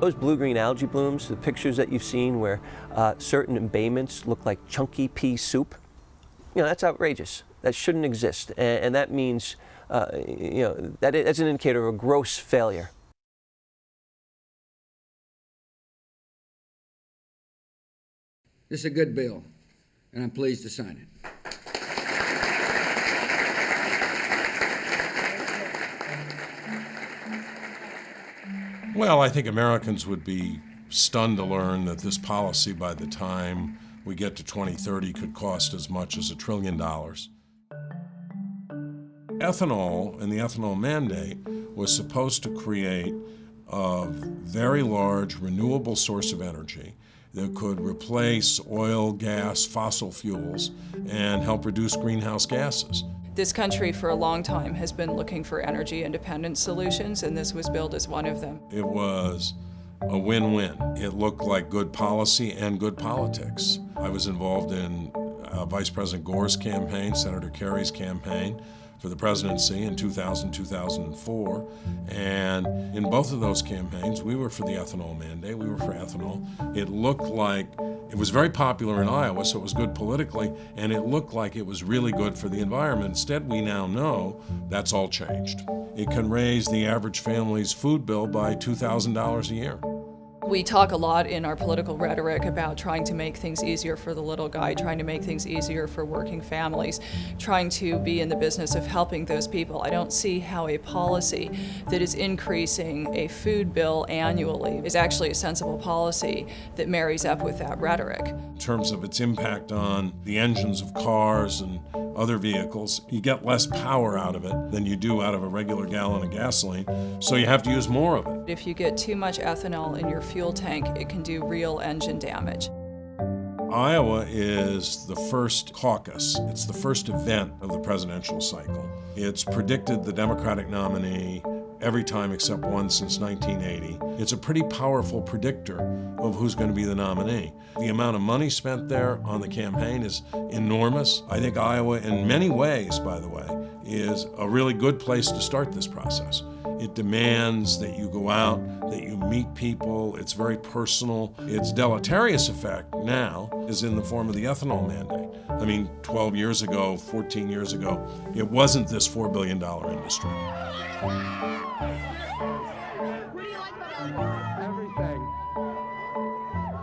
Those blue-green algae blooms, the pictures that you've seen where certain embayments look like chunky pea soup, that's outrageous. That shouldn't exist, and that means, that's an indicator of a gross failure. This is a good bill, and I'm pleased to sign it. Well, I think Americans would be stunned to learn that this policy, by the time we get to 2030, could cost as much as $1 trillion. Ethanol and the ethanol mandate was supposed to create a very large renewable source of energy that could replace oil, gas, fossil fuels, and help reduce greenhouse gases. This country for a long time has been looking for energy independence solutions, and this was billed as one of them. It was a win-win. It looked like good policy and good politics. I was involved in Vice President Gore's campaign, Senator Kerry's campaign for the presidency in 2000, 2004. And in both of those campaigns, we were for the ethanol mandate, we were for ethanol. It looked like it was very popular in Iowa, so it was good politically, and it looked like it was really good for the environment. Instead, we now know that's all changed. It can raise the average family's food bill by $2,000 a year. We talk a lot in our political rhetoric about trying to make things easier for the little guy, trying to make things easier for working families, trying to be in the business of helping those people. I don't see how a policy that is increasing a food bill annually is actually a sensible policy that marries up with that rhetoric. In terms of its impact on the engines of cars and other vehicles, you get less power out of it than you do out of a regular gallon of gasoline, so you have to use more of it. If you get too much ethanol in your fuel tank, it can do real engine damage. Iowa is the first caucus. It's the first event of the presidential cycle. It's predicted the Democratic nominee every time except once since 1980. It's a pretty powerful predictor of who's going to be the nominee. The amount of money spent there on the campaign is enormous. I think Iowa, in many ways, by the way, is a really good place to start this process. It demands that you go out, that you meet people. It's very personal. Its deleterious effect now is in the form of the ethanol mandate. I mean, 12 years ago, 14 years ago, it wasn't this $4 billion industry.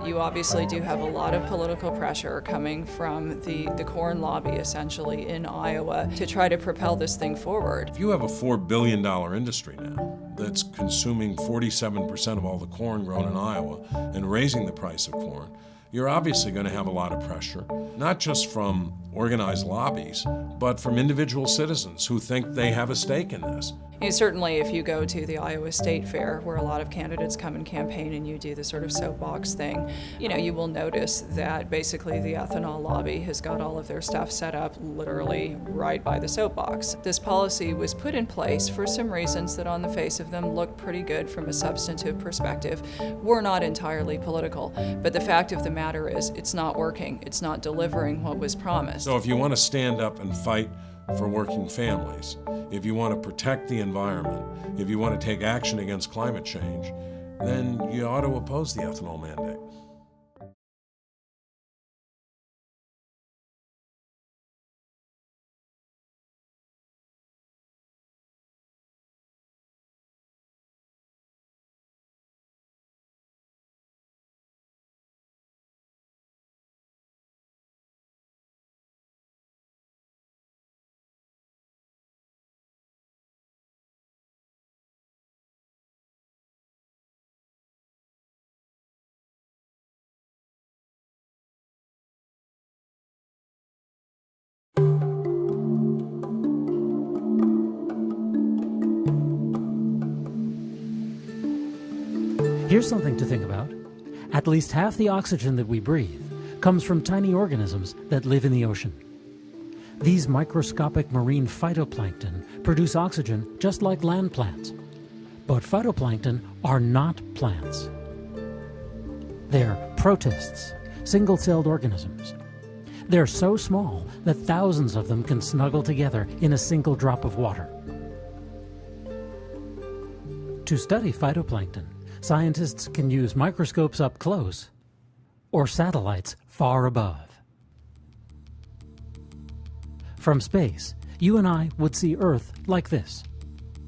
You obviously do have a lot of political pressure coming from the corn lobby, essentially, in Iowa to try to propel this thing forward. If you have a $4 billion industry now that's consuming 47% of all the corn grown in Iowa and raising the price of corn, you're obviously going to have a lot of pressure, not just from organized lobbies, but from individual citizens who think they have a stake in this. And certainly if you go to the Iowa State Fair, where a lot of candidates come and campaign and you do the sort of soapbox thing, you will notice that basically the ethanol lobby has got all of their stuff set up literally right by the soapbox. This policy was put in place for some reasons that on the face of them look pretty good from a substantive perspective. We're not entirely political, but the fact of the matter is it's not working. It's not delivering what was promised. So if you want to stand up and fight for working families, if you want to protect the environment, if you want to take action against climate change, then you ought to oppose the ethanol mandate. Here's something to think about. At least half the oxygen that we breathe comes from tiny organisms that live in the ocean. These microscopic marine phytoplankton produce oxygen just like land plants. But phytoplankton are not plants. They're protists, single-celled organisms. They're so small that thousands of them can snuggle together in a single drop of water. To study phytoplankton, scientists can use microscopes up close or satellites far above. From space, you and I would see Earth like this.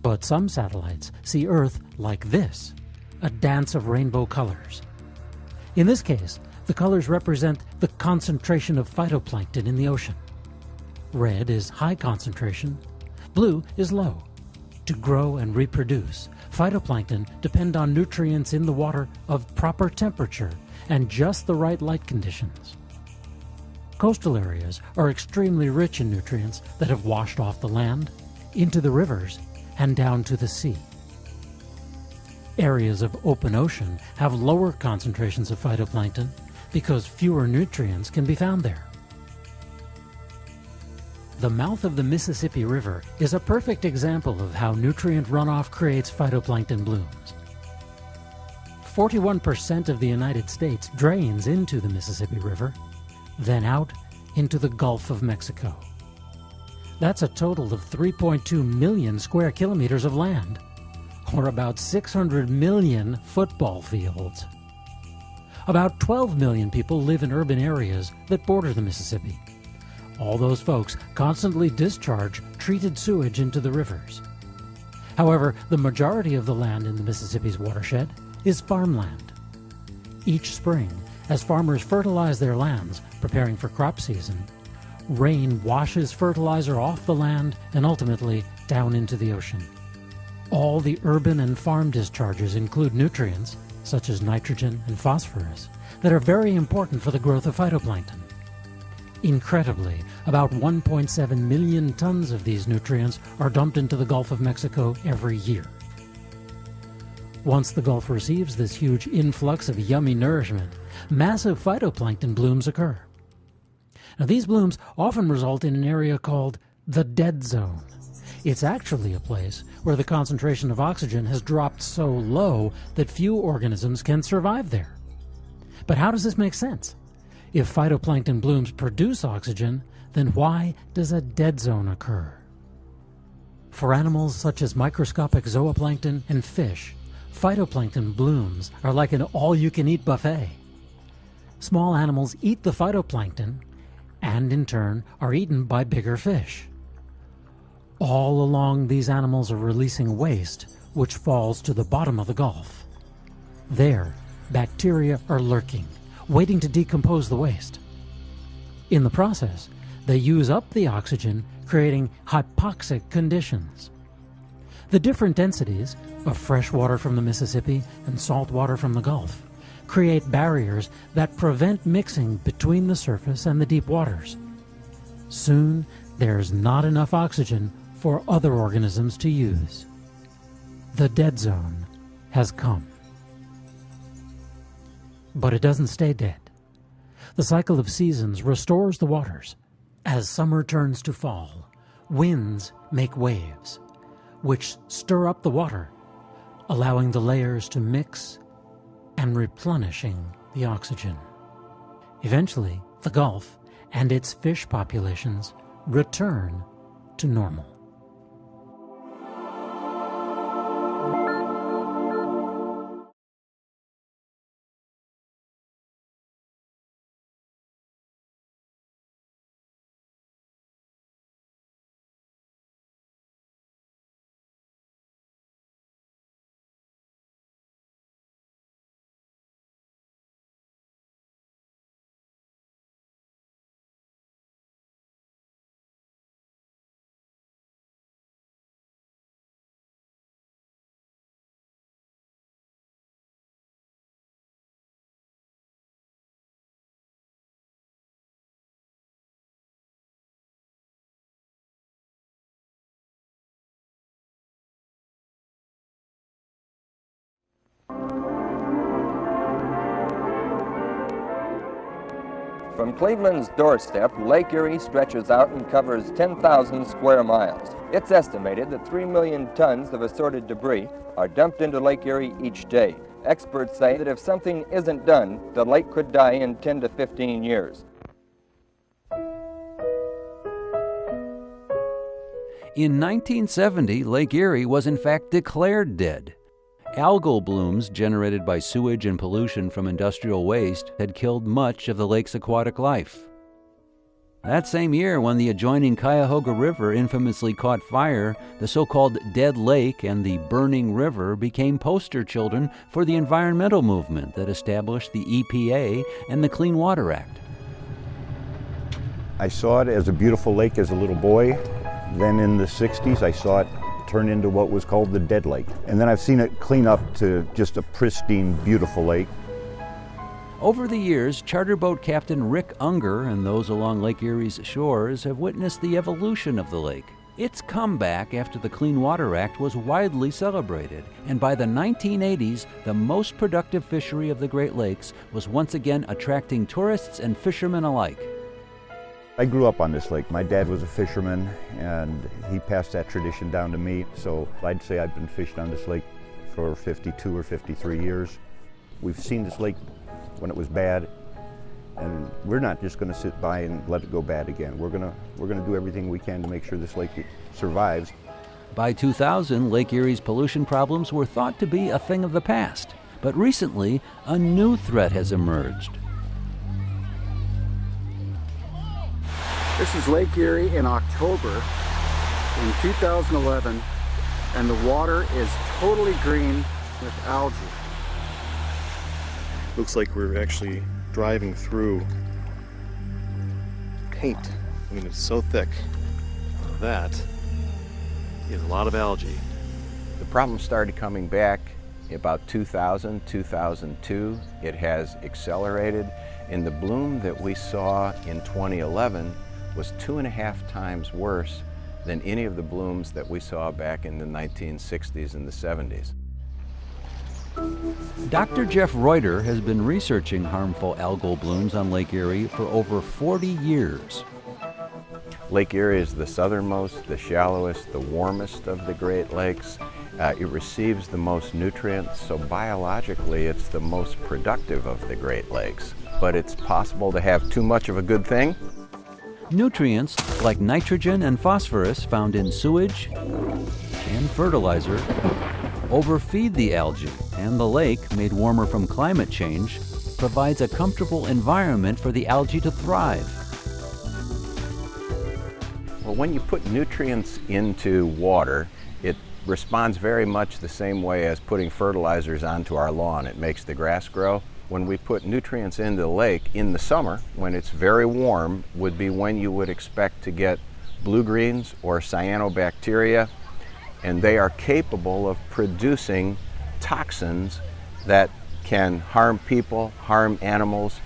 But some satellites see Earth like this, a dance of rainbow colors. In this case, the colors represent the concentration of phytoplankton in the ocean. Red is high concentration, blue is low. To grow and reproduce, phytoplankton depend on nutrients in the water of proper temperature and just the right light conditions. Coastal areas are extremely rich in nutrients that have washed off the land, into the rivers, and down to the sea. Areas of open ocean have lower concentrations of phytoplankton because fewer nutrients can be found there. The mouth of the Mississippi River is a perfect example of how nutrient runoff creates phytoplankton blooms. 41% of the United States drains into the Mississippi River, then out into the Gulf of Mexico. That's a total of 3.2 million square kilometers of land, or about 600 million football fields. About 12 million people live in urban areas that border the Mississippi. All those folks constantly discharge treated sewage into the rivers. However, the majority of the land in the Mississippi's watershed is farmland. Each spring, as farmers fertilize their lands, preparing for crop season, rain washes fertilizer off the land and ultimately down into the ocean. All the urban and farm discharges include nutrients, such as nitrogen and phosphorus, that are very important for the growth of phytoplankton. Incredibly, about 1.7 million tons of these nutrients are dumped into the Gulf of Mexico every year. Once the Gulf receives this huge influx of yummy nourishment, massive phytoplankton blooms occur. Now, these blooms often result in an area called the dead zone. It's actually a place where the concentration of oxygen has dropped so low that few organisms can survive there. But how does this make sense? If phytoplankton blooms produce oxygen, then why does a dead zone occur? For animals such as microscopic zooplankton and fish, phytoplankton blooms are like an all-you-can-eat buffet. Small animals eat the phytoplankton and, in turn, are eaten by bigger fish. All along, these animals are releasing waste, which falls to the bottom of the Gulf. There, bacteria are lurking, waiting to decompose the waste. In the process, they use up the oxygen, creating hypoxic conditions. The different densities of fresh water from the Mississippi and salt water from the Gulf create barriers that prevent mixing between the surface and the deep waters. Soon, there's not enough oxygen for other organisms to use. The dead zone has come. But it doesn't stay dead. The cycle of seasons restores the waters. As summer turns to fall, winds make waves, which stir up the water, allowing the layers to mix and replenishing the oxygen. Eventually, the Gulf and its fish populations return to normal. From Cleveland's doorstep, Lake Erie stretches out and covers 10,000 square miles. It's estimated that 3 million tons of assorted debris are dumped into Lake Erie each day. Experts say that if something isn't done, the lake could die in 10 to 15 years. In 1970, Lake Erie was in fact declared dead. Algal blooms generated by sewage and pollution from industrial waste had killed much of the lake's aquatic life. That same year, when the adjoining Cuyahoga River infamously caught fire, the so-called Dead Lake and the Burning River became poster children for the environmental movement that established the EPA and the Clean Water Act. I saw it as a beautiful lake as a little boy. Then in the 60s, I saw it turn into what was called the Dead Lake. And then I've seen it clean up to just a pristine, beautiful lake. Over the years, charter boat captain Rick Unger and those along Lake Erie's shores have witnessed the evolution of the lake. Its comeback after the Clean Water Act was widely celebrated, and by the 1980s, the most productive fishery of the Great Lakes was once again attracting tourists and fishermen alike. I grew up on this lake. My dad was a fisherman, and he passed that tradition down to me. So I'd say I've been fishing on this lake for 52 or 53 years. We've seen this lake when it was bad, and we're not just going to sit by and let it go bad again. We're going to do everything we can to make sure this lake survives. By 2000, Lake Erie's pollution problems were thought to be a thing of the past, but recently a new threat has emerged. This is Lake Erie in October in 2011, and the water is totally green with algae. Looks like we're actually driving through paint. I mean, it's so thick. That is a lot of algae. The problem started coming back about 2000, 2002. It has accelerated, and the bloom that we saw in 2011 was 2.5 times worse than any of the blooms that we saw back in the 1960s and the 70s. Dr. Jeff Reuter has been researching harmful algal blooms on Lake Erie for over 40 years. Lake Erie is the southernmost, the shallowest, the warmest of the Great Lakes. It receives the most nutrients, so biologically it's the most productive of the Great Lakes. But it's possible to have too much of a good thing. Nutrients like nitrogen and phosphorus found in sewage and fertilizer overfeed the algae, and the lake, made warmer from climate change, provides a comfortable environment for the algae to thrive. Well, when you put nutrients into water, it responds very much the same way as putting fertilizers onto our lawn. It makes the grass grow. When we put nutrients into the lake in the summer, when it's very warm, would be when you would expect to get blue-greens or cyanobacteria, and they are capable of producing toxins that can harm people, harm animals.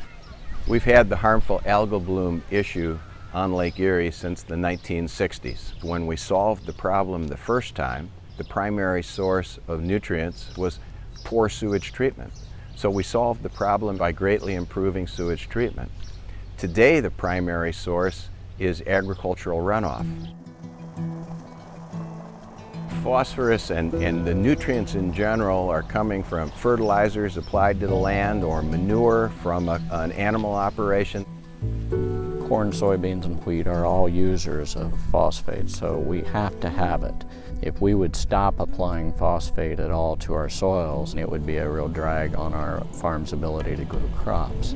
We've had the harmful algal bloom issue on Lake Erie since the 1960s. When we solved the problem the first time, the primary source of nutrients was poor sewage treatment. So we solved the problem by greatly improving sewage treatment. Today, the primary source is agricultural runoff. Phosphorus and the nutrients in general are coming from fertilizers applied to the land or manure from an animal operation. Corn, soybeans, and wheat are all users of phosphate, so we have to have it. If we would stop applying phosphate at all to our soils, it would be a real drag on our farm's ability to grow crops.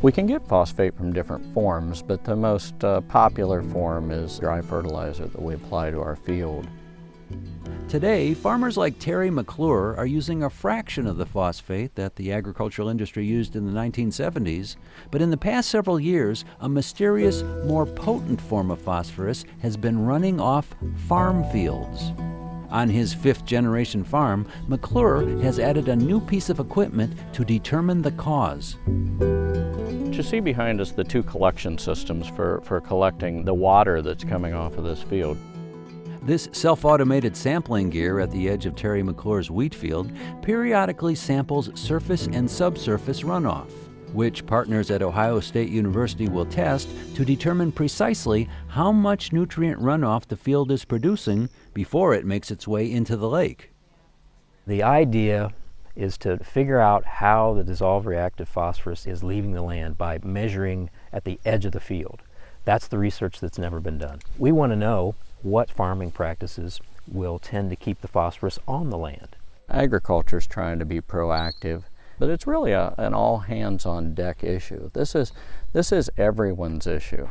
We can get phosphate from different forms, but the most popular form is dry fertilizer that we apply to our field. Today, farmers like Terry McClure are using a fraction of the phosphate that the agricultural industry used in the 1970s, but in the past several years, a mysterious, more potent form of phosphorus has been running off farm fields. On his 5th-generation farm, McClure has added a new piece of equipment to determine the cause. You see behind us the 2 collection systems for collecting the water that's coming off of this field. This self-automated sampling gear at the edge of Terry McClure's wheat field periodically samples surface and subsurface runoff, which partners at Ohio State University will test to determine precisely how much nutrient runoff the field is producing before it makes its way into the lake. The idea is to figure out how the dissolved reactive phosphorus is leaving the land by measuring at the edge of the field. That's the research that's never been done. We want to know what farming practices will tend to keep the phosphorus on the land. Agriculture's trying to be proactive, but it's really an all-hands-on-deck issue. This is everyone's issue.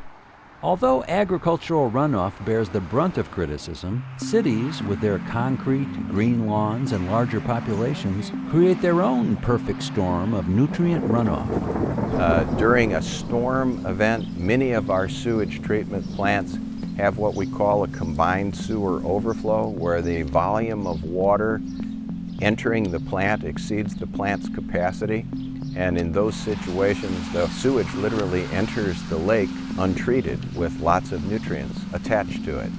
Although agricultural runoff bears the brunt of criticism, cities, with their concrete, green lawns, and larger populations, create their own perfect storm of nutrient runoff. During a storm event, many of our sewage treatment plants have what we call a combined sewer overflow, where the volume of water entering the plant exceeds the plant's capacity. And in those situations, the sewage literally enters the lake untreated with lots of nutrients attached to it.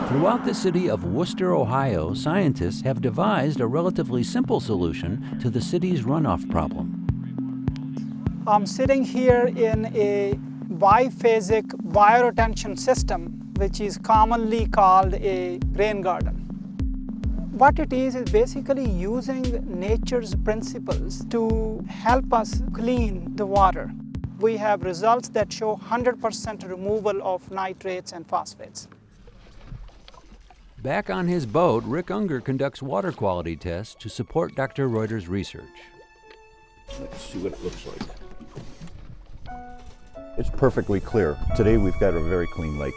Throughout the city of Wooster, Ohio, scientists have devised a relatively simple solution to the city's runoff problem. I'm sitting here in a biphasic bioretention system, which is commonly called a rain garden. What it is basically using nature's principles to help us clean the water. We have results that show 100% removal of nitrates and phosphates. Back on his boat, Rick Unger conducts water quality tests to support Dr. Reuter's research. Let's see what it looks like. It's perfectly clear. Today we've got a very clean lake.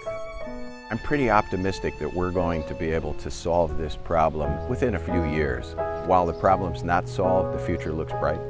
I'm pretty optimistic that we're going to be able to solve this problem within a few years. While the problem's not solved, the future looks bright.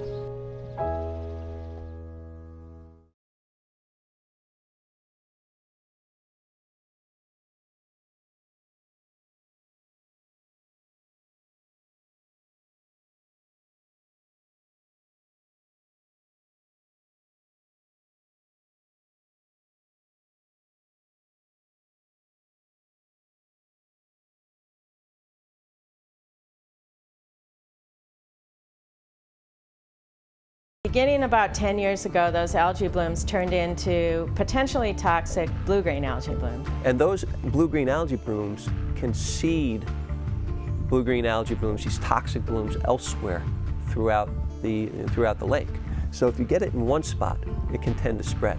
Beginning about 10 years ago, those algae blooms turned into potentially toxic blue-green algae blooms. And those blue-green algae blooms can seed blue-green algae blooms, these toxic blooms, elsewhere throughout the lake. So if you get it in one spot, it can tend to spread.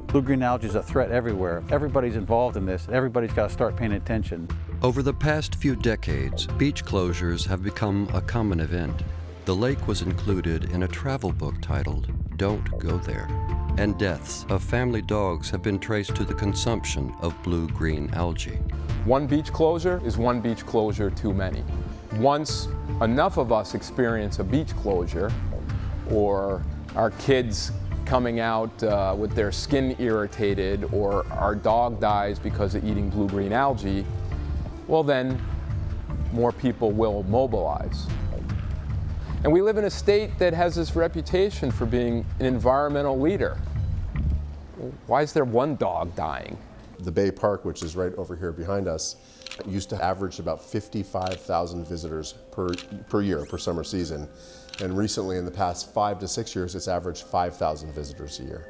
Blue-green algae is a threat everywhere. Everybody's involved in this. Everybody's got to start paying attention. Over the past few decades, beach closures have become a common event. The lake was included in a travel book titled Don't Go There, and deaths of family dogs have been traced to the consumption of blue-green algae. One beach closure is one beach closure too many. Once enough of us experience a beach closure, or our kids coming out with their skin irritated, or our dog dies because of eating blue-green algae, well then, more people will mobilize. And we live in a state that has this reputation for being an environmental leader. Why is there one dog dying? The Bay Park, which is right over here behind us, used to average about 55,000 visitors per year, per summer season. And recently, in the past 5 to 6 years, it's averaged 5,000 visitors a year.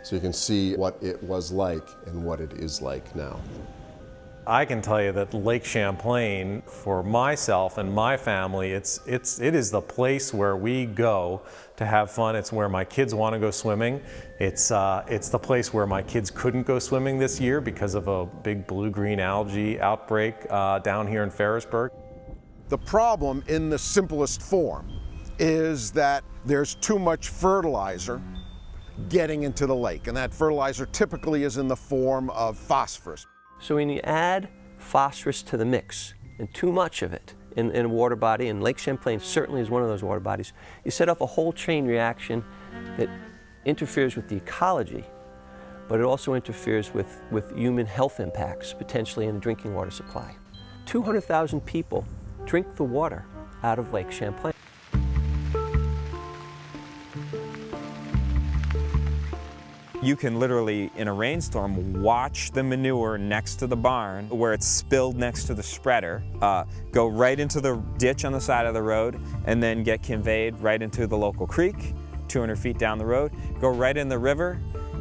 So you can see what it was like and what it is like now. I can tell you that Lake Champlain, for myself and my family, it is the place where we go to have fun. It's where my kids want to go swimming. It's the place where my kids couldn't go swimming this year because of a big blue-green algae outbreak down here in Ferrisburg. The problem in the simplest form is that there's too much fertilizer getting into the lake, and that fertilizer typically is in the form of phosphorus. So when you add phosphorus to the mix, and too much of it in a water body, and Lake Champlain certainly is one of those water bodies, you set off a whole chain reaction that interferes with the ecology, but it also interferes with human health impacts, potentially in the drinking water supply. 200,000 people drink the water out of Lake Champlain. You can literally, in a rainstorm, watch the manure next to the barn where it's spilled next to the spreader, go right into the ditch on the side of the road, and then get conveyed right into the local creek, 200 feet down the road, go right in the river,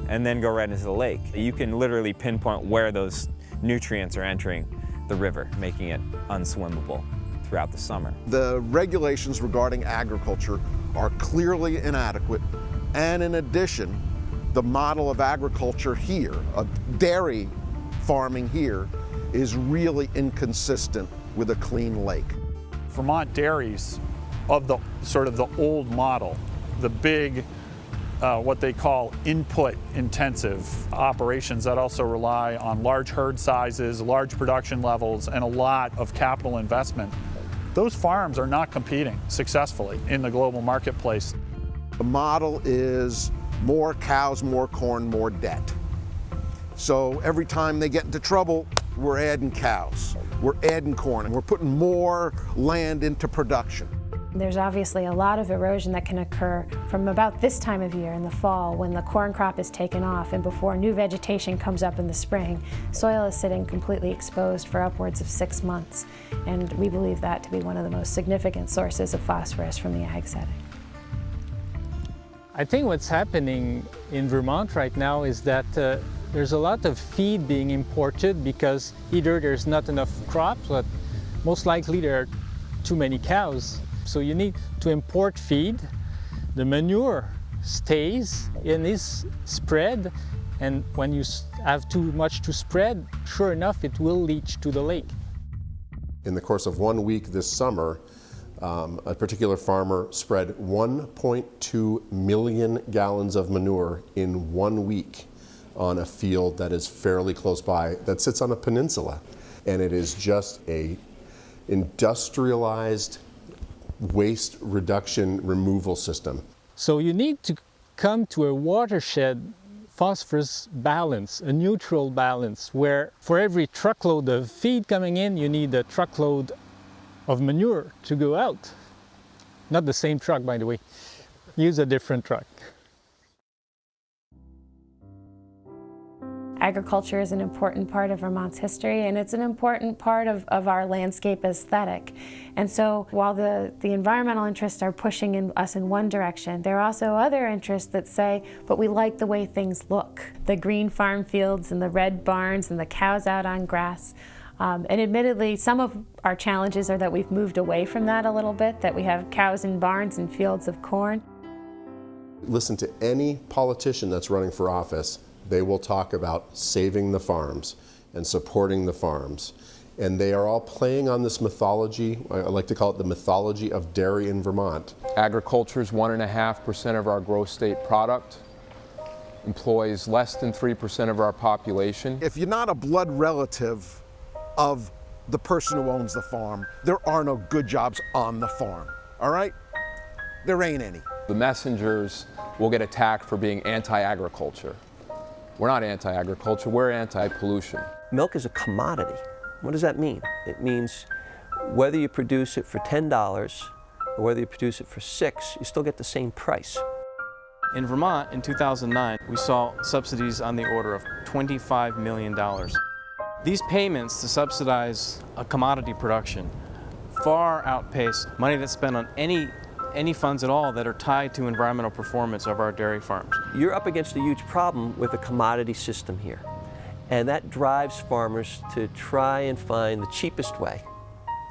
and then go right into the lake. You can literally pinpoint where those nutrients are entering the river, making it unswimmable throughout the summer. The regulations regarding agriculture are clearly inadequate, and in addition, the model of agriculture here, of dairy farming here, is really inconsistent with a clean lake. Vermont dairies of the sort of the old model, the big, what they call input-intensive operations that also rely on large herd sizes, large production levels, and a lot of capital investment. Those farms are not competing successfully in the global marketplace. The model is more cows, more corn, more debt. So every time they get into trouble, we're adding cows, we're adding corn, and we're putting more land into production. There's obviously a lot of erosion that can occur from about this time of year in the fall when the corn crop is taken off and before new vegetation comes up in the spring. Soil is sitting completely exposed for upwards of 6 months, and we believe that to be one of the most significant sources of phosphorus from the ag setting. I think what's happening in Vermont right now is that there's a lot of feed being imported because either there's not enough crops, but most likely there are too many cows. So you need to import feed. The manure stays in this spread, and when you have too much to spread, sure enough, it will leach to the lake. In the course of 1 week this summer, a particular farmer spread 1.2 million gallons of manure in 1 week on a field that is fairly close by, that sits on a peninsula. And it is just a industrialized waste reduction removal system. So you need to come to a watershed phosphorus balance, a neutral balance, where for every truckload of feed coming in, you need a truckload of manure to go out. Not the same truck, by the way. Use a different truck. Agriculture is an important part of Vermont's history, and it's an important part of our landscape aesthetic. And so while the environmental interests are pushing us in one direction, there are also other interests that say, but we like the way things look. The green farm fields and the red barns and the cows out on grass. And admittedly, some of our challenges are that we've moved away from that a little bit, that we have cows in barns and fields of corn. Listen to any politician that's running for office. They will talk about saving the farms and supporting the farms. And they are all playing on this mythology. I like to call it the mythology of dairy in Vermont. Agriculture is 1.5% of our gross state product, employs less than 3% of our population. If you're not a blood relative of the person who owns the farm, there are no good jobs on the farm, all right? There ain't any. The messengers will get attacked for being anti-agriculture. We're not anti-agriculture, we're anti-pollution. Milk is a commodity. What does that mean? It means whether you produce it for $10 or whether you produce it for $6, you still get the same price. In Vermont, in 2009, we saw subsidies on the order of $25 million. These payments to subsidize a commodity production far outpace money that's spent on any funds at all that are tied to environmental performance of our dairy farms. You're up against a huge problem with the commodity system here. And that drives farmers to try and find the cheapest way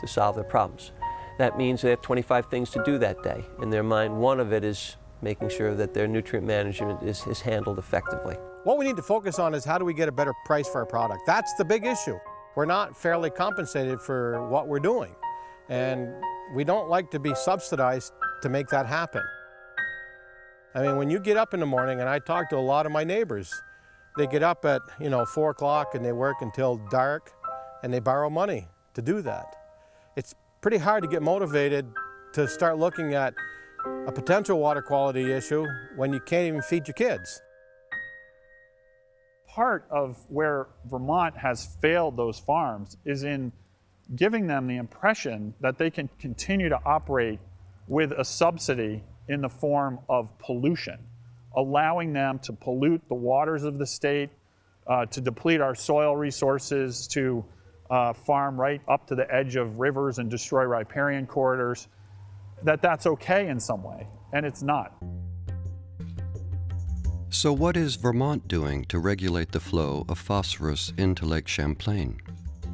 to solve their problems. That means they have 25 things to do that day. In their mind, one of it is making sure that their nutrient management is handled effectively. What we need to focus on is how do we get a better price for our product. That's the big issue. We're not fairly compensated for what we're doing. And we don't like to be subsidized to make that happen. I mean, when you get up in the morning, and I talk to a lot of my neighbors, they get up at 4 o'clock and they work until dark, and they borrow money to do that. It's pretty hard to get motivated to start looking at a potential water quality issue when you can't even feed your kids. Part of where Vermont has failed those farms is in giving them the impression that they can continue to operate with a subsidy in the form of pollution, allowing them to pollute the waters of the state, to deplete our soil resources, to farm right up to the edge of rivers and destroy riparian corridors, that's okay in some way, and it's not. So what is Vermont doing to regulate the flow of phosphorus into Lake Champlain?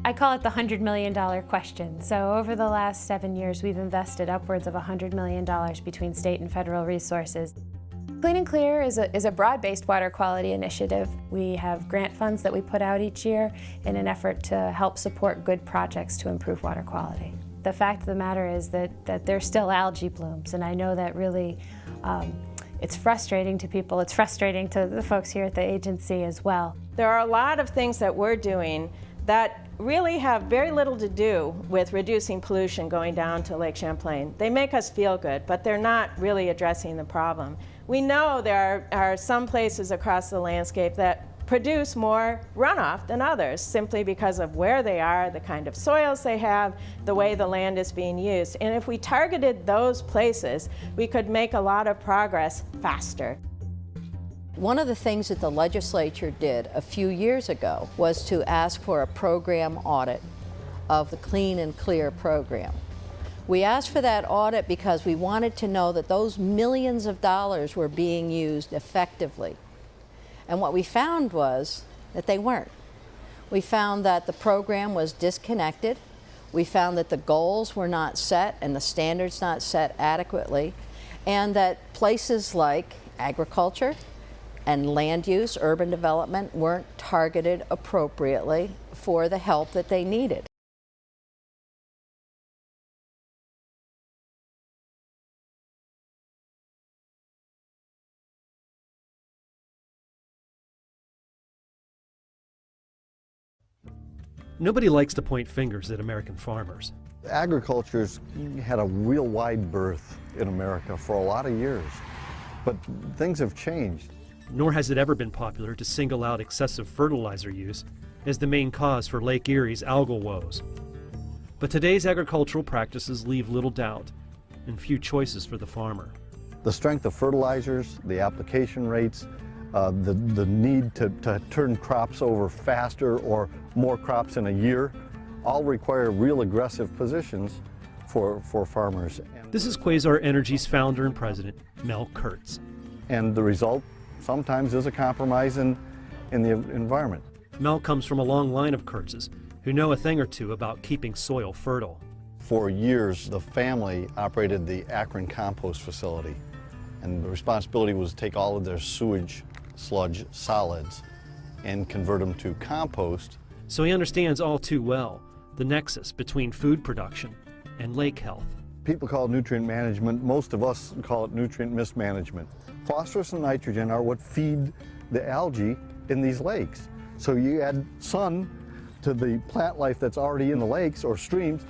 I call it the $100 million question. So over the last 7 years, we've invested upwards of $100 million between state and federal resources. Clean and Clear is a broad-based water quality initiative. We have grant funds that we put out each year in an effort to help support good projects to improve water quality. The fact of the matter is that there's still algae blooms, and I know that really it's frustrating to people. It's frustrating to the folks here at the agency as well. There are a lot of things that we're doing that really have very little to do with reducing pollution going down to Lake Champlain. They make us feel good, but they're not really addressing the problem. We know there are some places across the landscape that produce more runoff than others simply because of where they are, the kind of soils they have, the way the land is being used. And if we targeted those places, we could make a lot of progress faster. One of the things that the legislature did a few years ago was to ask for a program audit of the Clean and Clear program. We asked for that audit because we wanted to know that those millions of dollars were being used effectively. And what we found was that they weren't. We found that the program was disconnected. We found that the goals were not set and the standards not set adequately, and that places like agriculture and land use, urban development, weren't targeted appropriately for the help that they needed. Nobody likes to point fingers at American farmers. Agriculture's had a real wide berth in America for a lot of years, but things have changed. Nor has it ever been popular to single out excessive fertilizer use as the main cause for Lake Erie's algal woes. But today's agricultural practices leave little doubt and few choices for the farmer. The strength of fertilizers, the application rates, the need to turn crops over faster or more crops in a year, all require real aggressive positions for farmers. This is Quasar Energy's founder and president, Mel Kurtz. And the result sometimes is a compromise in the environment. Mel comes from a long line of Kurtzes who know a thing or two about keeping soil fertile. For years, the family operated the Akron compost facility, and the responsibility was to take all of their sewage sludge solids and convert them to compost. So he understands all too well the nexus between food production and lake health. People call it nutrient management. Most of us call it nutrient mismanagement. Phosphorus and nitrogen are what feed the algae in these lakes. So you add sun to the plant life that's already in the lakes or streams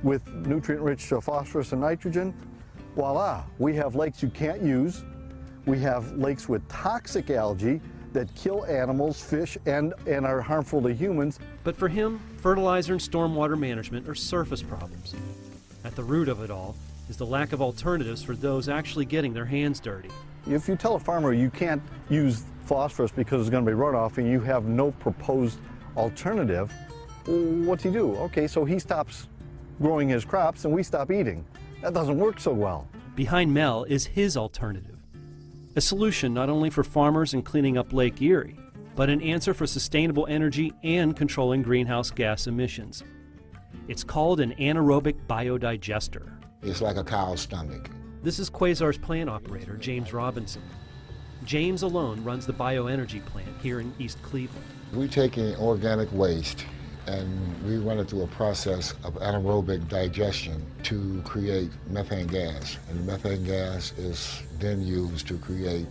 with nutrient-rich phosphorus and nitrogen, voila, we have lakes you can't use. We have lakes with toxic algae that kill animals, fish, and are harmful to humans. But for him, fertilizer and stormwater management are surface problems. At the root of it all is the lack of alternatives for those actually getting their hands dirty. If you tell a farmer you can't use phosphorus because it's going to be runoff and you have no proposed alternative, what's he do? Okay, so he stops growing his crops and we stop eating. That doesn't work so well. Behind Mel is his alternative. A solution not only for farmers and cleaning up Lake Erie, but an answer for sustainable energy and controlling greenhouse gas emissions. It's called an anaerobic biodigester. It's like a cow's stomach. This is Quasar's plant operator, James Robinson. James alone runs the bioenergy plant here in East Cleveland. We take in organic waste and we run it through a process of anaerobic digestion to create methane gas. And the methane gas is then used to create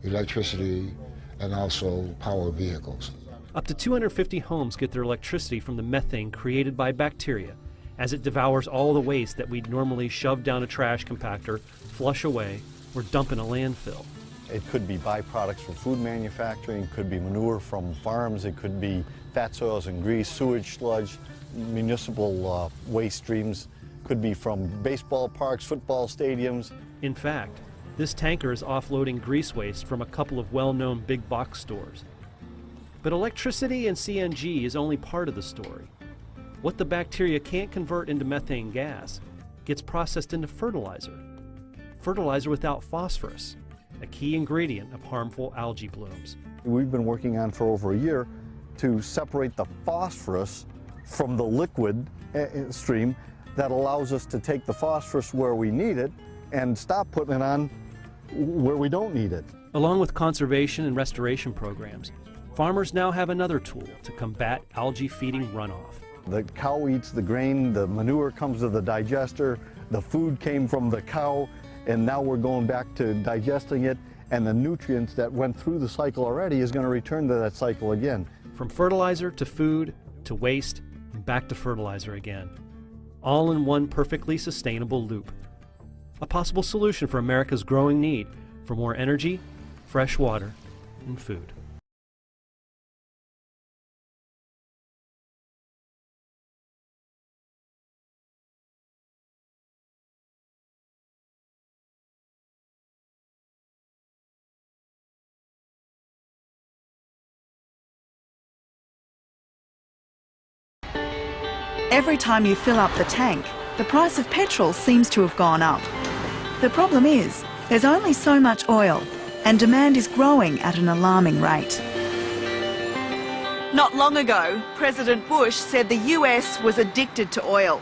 electricity and also power vehicles. Up to 250 homes get their electricity from the methane created by bacteria as it devours all the waste that we'd normally shove down a trash compactor, flush away, or dump in a landfill. It could be byproducts from food manufacturing, it could be manure from farms, it could be fat soils and grease, sewage sludge, municipal waste streams, could be from baseball parks, football stadiums. In fact, this tanker is offloading grease waste from a couple of well-known big box stores. But electricity and CNG is only part of the story. What the bacteria can't convert into methane gas gets processed into fertilizer. Fertilizer without phosphorus, a key ingredient of harmful algae blooms. We've been working on for over a year to separate the phosphorus from the liquid stream that allows us to take the phosphorus where we need it and stop putting it on where we don't need it. Along with conservation and restoration programs, farmers now have another tool to combat algae feeding runoff. The cow eats the grain, the manure comes to the digester, the food came from the cow, and now we're going back to digesting it, and the nutrients that went through the cycle already is going to return to that cycle again. From fertilizer to food to waste and back to fertilizer again. All in one perfectly sustainable loop. A possible solution for America's growing need for more energy, fresh water, and food. Every time you fill up the tank, the price of petrol seems to have gone up. The problem is, there's only so much oil, and demand is growing at an alarming rate. Not long ago, President Bush said the US was addicted to oil.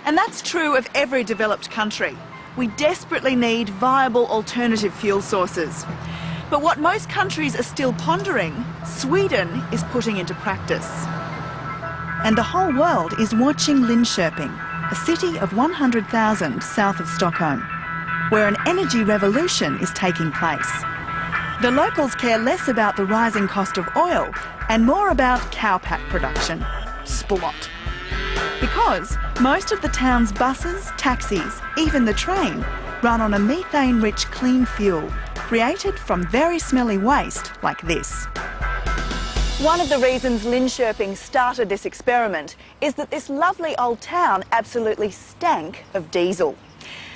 And that's true of every developed country. We desperately need viable alternative fuel sources. But what most countries are still pondering, Sweden is putting into practice. And the whole world is watching Linköping, a city of 100,000 south of Stockholm, where an energy revolution is taking place. The locals care less about the rising cost of oil and more about cowpat production, splot. Because most of the town's buses, taxis, even the train, run on a methane-rich clean fuel created from very smelly waste like this. One of the reasons Linköping started this experiment is that this lovely old town absolutely stank of diesel.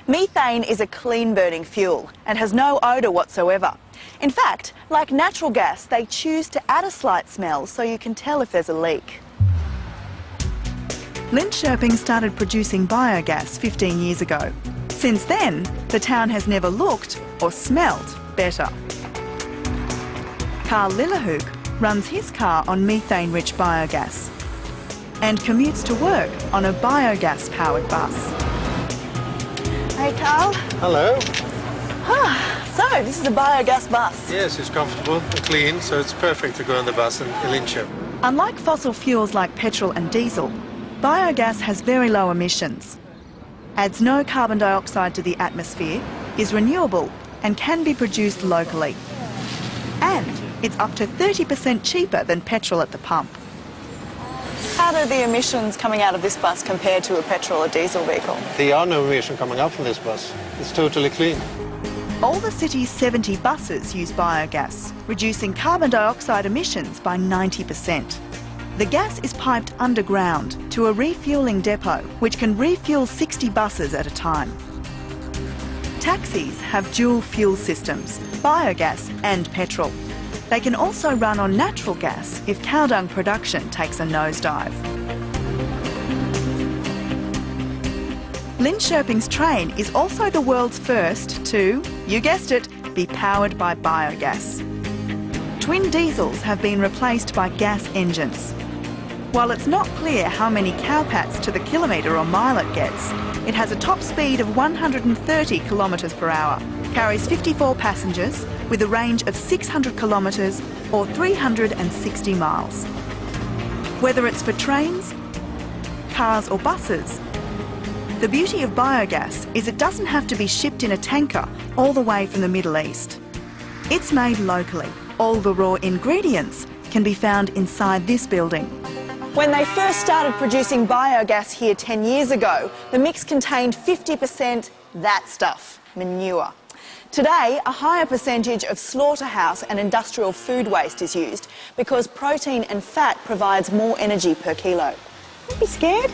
Methane is a clean-burning fuel and has no odour whatsoever. In fact, like natural gas, they choose to add a slight smell so you can tell if there's a leak. Linköping started producing biogas 15 years ago. Since then, the town has never looked or smelled better. Carl Lillehook runs his car on methane-rich biogas and commutes to work on a biogas-powered bus. Hey, Carl. Hello. So, this is a biogas bus. Yes, it's comfortable and clean, so it's perfect to go on the bus in Linköping. Unlike fossil fuels like petrol and diesel, biogas has very low emissions, adds no carbon dioxide to the atmosphere, is renewable and can be produced locally. And it's up to 30% cheaper than petrol at the pump. How do the emissions coming out of this bus compare to a petrol or diesel vehicle? There are no emissions coming out from this bus. It's totally clean. All the city's 70 buses use biogas, reducing carbon dioxide emissions by 90%. The gas is piped underground to a refuelling depot, which can refuel 60 buses at a time. Taxis have dual fuel systems, biogas and petrol. They can also run on natural gas if cow dung production takes a nosedive. Linköping's train is also the world's first to, you guessed it, be powered by biogas. Twin diesels have been replaced by gas engines. While it's not clear how many cowpats to the kilometre or mile it gets, it has a top speed of 130 kilometres per hour, carries 54 passengers with a range of 600 kilometres or 360 miles. Whether it's for trains, cars or buses, the beauty of biogas is it doesn't have to be shipped in a tanker all the way from the Middle East. It's made locally. All the raw ingredients can be found inside this building. When they first started producing biogas here 10 years ago, the mix contained 50% that stuff, manure. Today, a higher percentage of slaughterhouse and industrial food waste is used because protein and fat provides more energy per kilo. Don't be scared.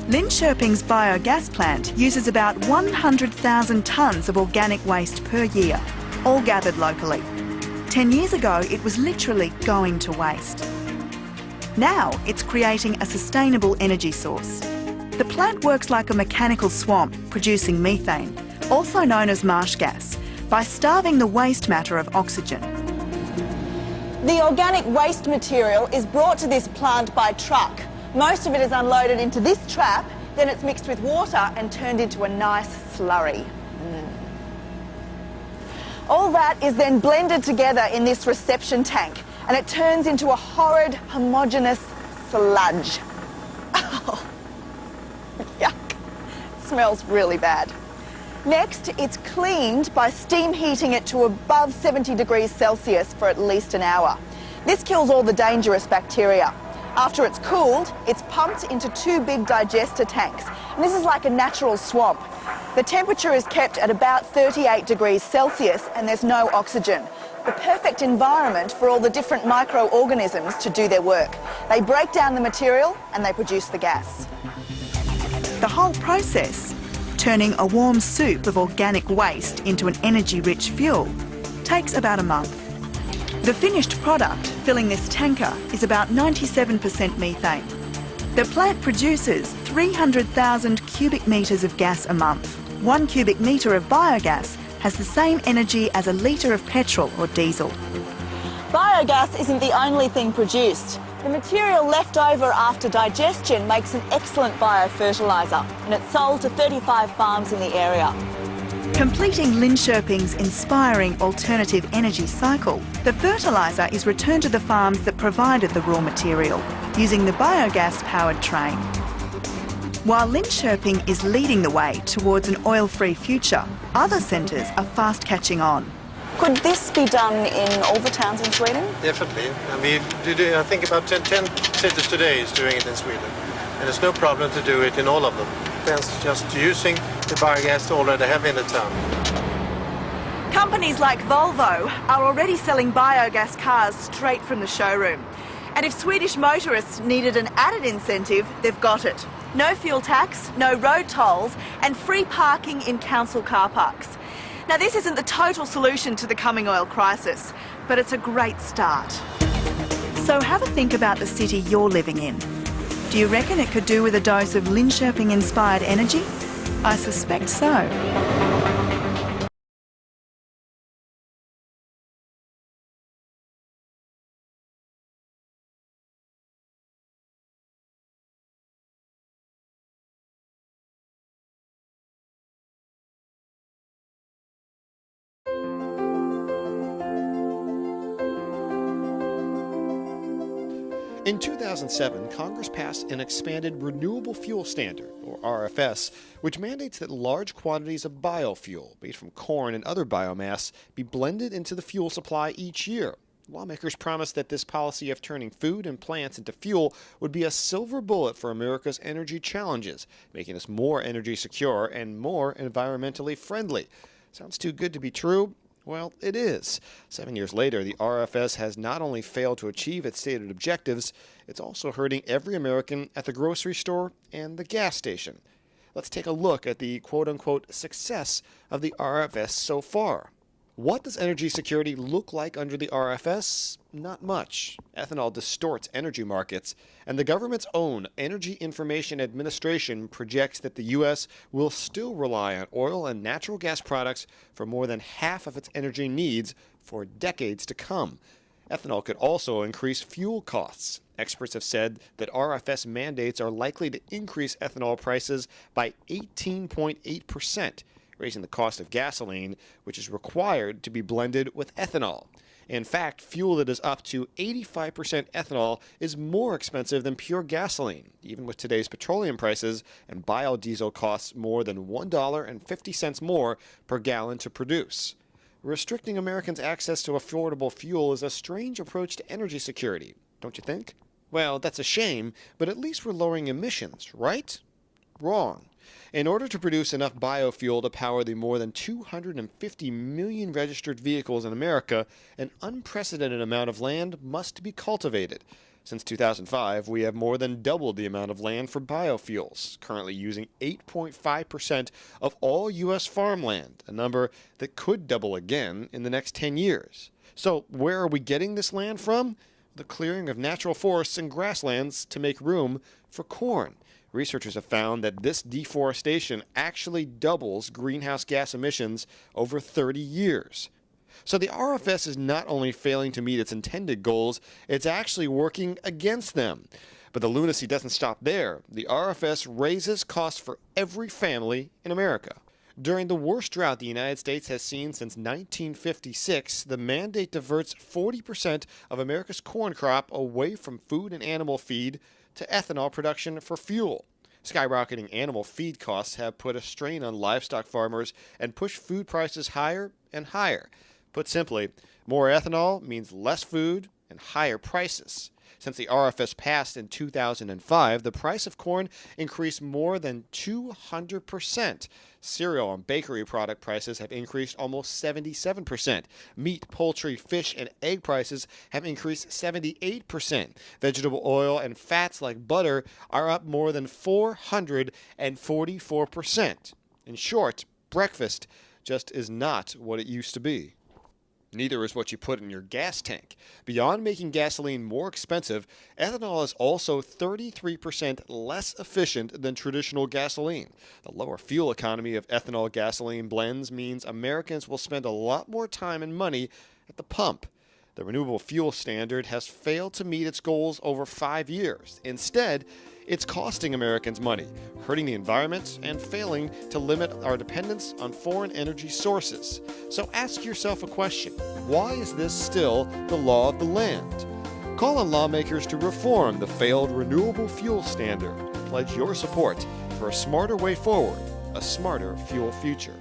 Linköping's biogas plant uses about 100,000 tonnes of organic waste per year, all gathered locally. 10 years ago, it was literally going to waste. Now, it's creating a sustainable energy source. The plant works like a mechanical swamp, producing methane, also known as marsh gas, by starving the waste matter of oxygen. The organic waste material is brought to this plant by truck. Most of it is unloaded into this trap, then it's mixed with water and turned into a nice slurry. All that is then blended together in this reception tank, and it turns into a horrid, homogeneous sludge. Oh, yuck. Smells really bad. Next, it's cleaned by steam heating it to above 70 degrees Celsius for at least an hour. This kills all the dangerous bacteria. After it's cooled, it's pumped into 2 big digester tanks. And this is like a natural swamp. The temperature is kept at about 38 degrees Celsius and there's no oxygen. The perfect environment for all the different microorganisms to do their work. They break down the material and they produce the gas. The whole process, turning a warm soup of organic waste into an energy-rich fuel, takes about a month. The finished product filling this tanker is about 97% methane. The plant produces 300,000 cubic metres of gas a month. 1 cubic metre of biogas has the same energy as a litre of petrol or diesel. Biogas isn't the only thing produced. The material left over after digestion makes an excellent biofertiliser, and it's sold to 35 farms in the area. Completing Linköping's inspiring alternative energy cycle, the fertiliser is returned to the farms that provided the raw material, using the biogas-powered train. While Linköping is leading the way towards an oil-free future, other centres are fast catching on. Could this be done in all the towns in Sweden? Definitely. I mean, I think about 10 cities today is doing it in Sweden. And there's no problem to do it in all of them. Depends just using the biogas they already have in the town. Companies like Volvo are already selling biogas cars straight from the showroom. And if Swedish motorists needed an added incentive, they've got it. No fuel tax, no road tolls, and free parking in council car parks. Now, this isn't the total solution to the coming oil crisis, but it's a great start. So have a think about the city you're living in. Do you reckon it could do with a dose of Linköping-inspired energy? I suspect so. In 2007, Congress passed an expanded Renewable Fuel Standard, or RFS, which mandates that large quantities of biofuel, made from corn and other biomass, be blended into the fuel supply each year. Lawmakers promised that this policy of turning food and plants into fuel would be a silver bullet for America's energy challenges, making us more energy secure and more environmentally friendly. Sounds too good to be true? Well, it is. 7 years later, the RFS has not only failed to achieve its stated objectives, it's also hurting every American at the grocery store and the gas station. Let's take a look at the quote-unquote success of the RFS so far. What does energy security look like under the RFS? Not much. Ethanol distorts energy markets, and the government's own Energy Information Administration projects that the U.S. will still rely on oil and natural gas products for more than half of its energy needs for decades to come. Ethanol could also increase fuel costs. Experts have said that RFS mandates are likely to increase ethanol prices by 18.8%. Raising the cost of gasoline, which is required to be blended with ethanol. In fact, fuel that is up to 85% ethanol is more expensive than pure gasoline, even with today's petroleum prices, and biodiesel costs more than $1.50 more per gallon to produce. Restricting Americans' access to affordable fuel is a strange approach to energy security, don't you think? Well, that's a shame, but at least we're lowering emissions, right? Wrong. In order to produce enough biofuel to power the more than 250 million registered vehicles in America, an unprecedented amount of land must be cultivated. Since 2005, we have more than doubled the amount of land for biofuels, currently using 8.5% of all U.S. farmland, a number that could double again in the next 10 years. So where are we getting this land from? The clearing of natural forests and grasslands to make room for corn. Researchers have found that this deforestation actually doubles greenhouse gas emissions over 30 years. So the RFS is not only failing to meet its intended goals, it's actually working against them. But the lunacy doesn't stop there. The RFS raises costs for every family in America. During the worst drought the United States has seen since 1956, the mandate diverts 40% of America's corn crop away from food and animal feed to ethanol production for fuel. Skyrocketing animal feed costs have put a strain on livestock farmers and pushed food prices higher and higher. Put simply, more ethanol means less food and higher prices. Since the RFS passed in 2005, the price of corn increased more than 200%. Cereal and bakery product prices have increased almost 77%. Meat, poultry, fish, and egg prices have increased 78%. Vegetable oil and fats like butter are up more than 444%. In short, breakfast just is not what it used to be. Neither is what you put in your gas tank. Beyond making gasoline more expensive, ethanol is also 33% less efficient than traditional gasoline. The lower fuel economy of ethanol gasoline blends means Americans will spend a lot more time and money at the pump. The renewable fuel standard has failed to meet its goals over 5 years. Instead, it's costing Americans money, hurting the environment, and failing to limit our dependence on foreign energy sources. So ask yourself a question. Why is this still the law of the land? Call on lawmakers to reform the failed renewable fuel standard. Pledge your support for a smarter way forward, a smarter fuel future.